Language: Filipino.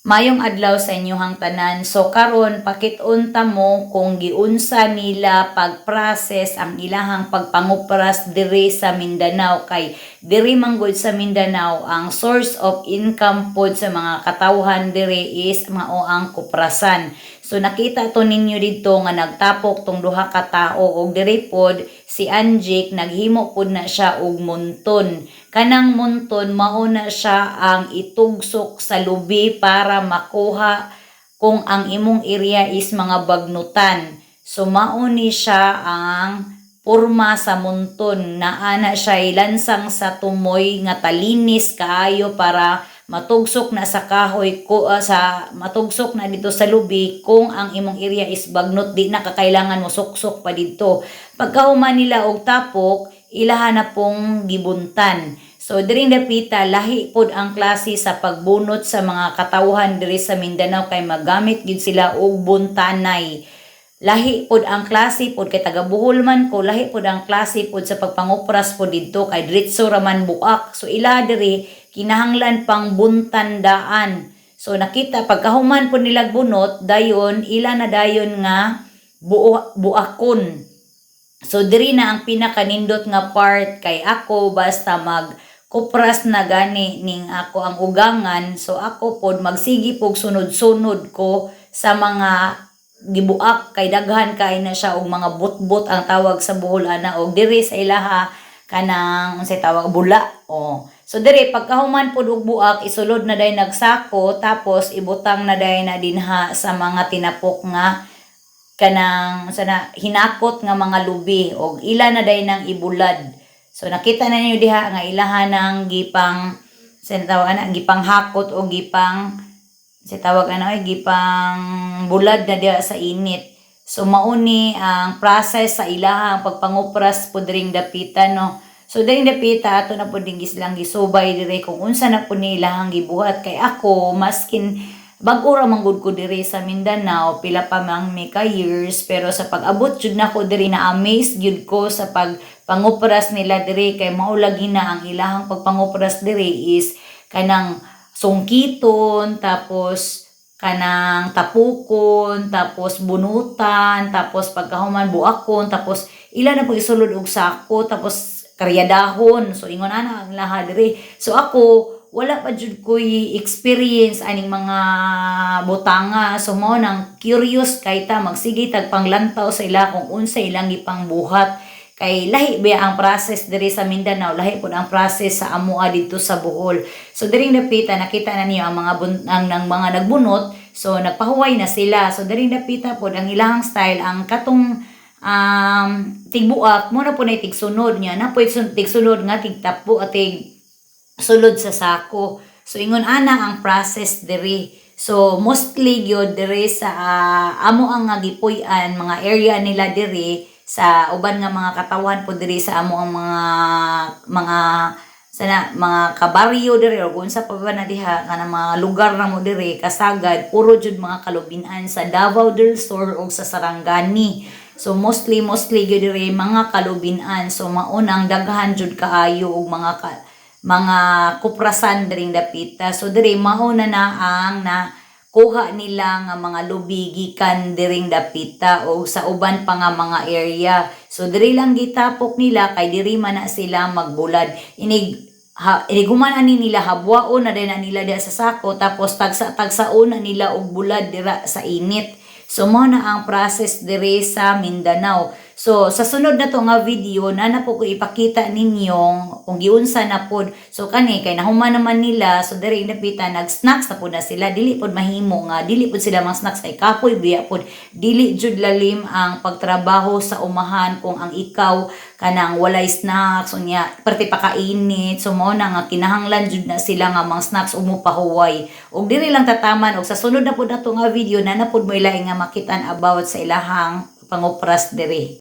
Mayong adlaw sa inyong tanan. So karon pakitunta mo kung giunsa nila pag-process ang ilahang pagpangupras diri sa Mindanao, kay diri manggod sa Mindanao ang source of income pod sa mga katawhan diri is mao ang kuprasan. So nakita to ninyo dito nga nagtapok tong duha ka tawo og diri pod si Anjik naghimo pod na siya og munton. Kanang munton mao na siya ang itugsok sa lubi para makuha kung ang imong area is mga bagnutan. So mao ni siya ang porma sa munton, naana siya ilansang sa tumoy nga talinis kaayo para matugsok na sa kahoy ko sa matugsok na dito sa lubi kung ang imong area is bagnot, di na kakailangan mo suksok pa dito. Pagkahuman nila og tapok, ilaha na pong gibuntan. So diring dapita lahi pod ang klase sa pagbunot sa mga katawhan diri sa Mindanao, kay magamit gid sila og buntanay. Lahi pod ang klase pod kay taga Bohol man ko, lahi pod ang klase pod sa pagpangupras pod didto kay diretso raman buak. So ila diri kinahanglan pang buntandaan. So nakita pagkahuman pod nila bunot, dayon ila na dayon nga buakon. So diri na ang pinakanindot nga part, kay ako basta kupras na gani ning ako ang ugangan. So ako pod magsigi pog sunod-sunod ko sa mga gibuak, kay daghan kay na siya og mga butbot ang tawag sa Bohol ana, og diri sa ilaha kanang unsay tawag bula. So diri pagkahuman pod og buak isulod na day nagsako, tapos ibutang na day na dinha sa mga tinapok nga kanang sana hinakot nga mga lubi, og ila na day nang ibulad. So nakita na niyo diha nga ilahan ng gipang gipang hakot o gipang gipang bulad na diha sa init. So mauni ang process sa ilahang pagpangupras pod ring dapita, no. So diring dapita ato na pod ding gislang gisubay dire kung unsa na pod ni ilahang gibuhat, kay ako maskin bag-o ra man gud ko diri sa Mindanao, pila pa mang may ka years, pero sa pag-abot jud nako diri na amaze gyud ko sa pagpangupras nila diri, kay mao lagi na ang ilahang pagpangupras diri is kanang sungkiton, tapos kanang tapukon, tapos bunutan, tapos pagkahuman buakon, tapos ila na po isulod og sako, tapos karyadahon. So ingon ana ang laha diri. So ako wala pa jud ko'y experience aning mga butanga. So mo nang curious kay ta magsige tag panglantaw sa ila kung unsa ilang gipangbuhat, kay lahi ba ang process diri sa Mindanao, lahi pud ang process sa amoa dito sa Bohol. So diring dapita nakita na niyo ang mga ang mga nagbunot. So nagpahuway na sila. So diring dapita pod ang ilang style, ang katong tigbuak mo na po na tigsunod niya na po tigsunod nga tigtapo at sulod sa sako. So ingon ana ang process diri. So mostly gyud diri sa amo ang nga gipuy-an mga area nila diri sa uban nga mga katawan po diri sa amo ang mga kabaryo diri o unsa pa ba na diha kanang mga lugar na mo diri kasagad, puro jud mga kalubinan sa Davao del Sur o sa Sarangani. So mostly gyud diri mga kalubinan. So maunang daghan jud kaayo og mga kuprasan diring dapita. So diri mao na ang kuha nila nga mga lubi gikan diring dapita o sa uban pa nga mga area. So diri lang gitapok nila kay diri man na sila magbulad. Iniguman ani nila habwaon na din na nila diha sa sako, tapos tagsaon na nila og bulad dira sa init. So mo na ang process diri sa Mindanao. So sa sunod na to nga video na po ko ipakita ninyo kung giunsa na pod. So kani kay nahuman naman nila, so diri dapita nag-snacks na pod na sila, dili pod mahimo nga dili pod sila mga snacks kay kapoy biya pod, dili jud lalim ang pagtrabaho sa umahan kung ang ikaw kanang walay snacks unya parte pa kainit. So mo na nga kinahanglan jud na sila nga mga snacks umupahuway. Og diri lang tataman, og sa sunod na pod na to nga video na pod mo ila nga makitan about sa ilahang pangupras diri.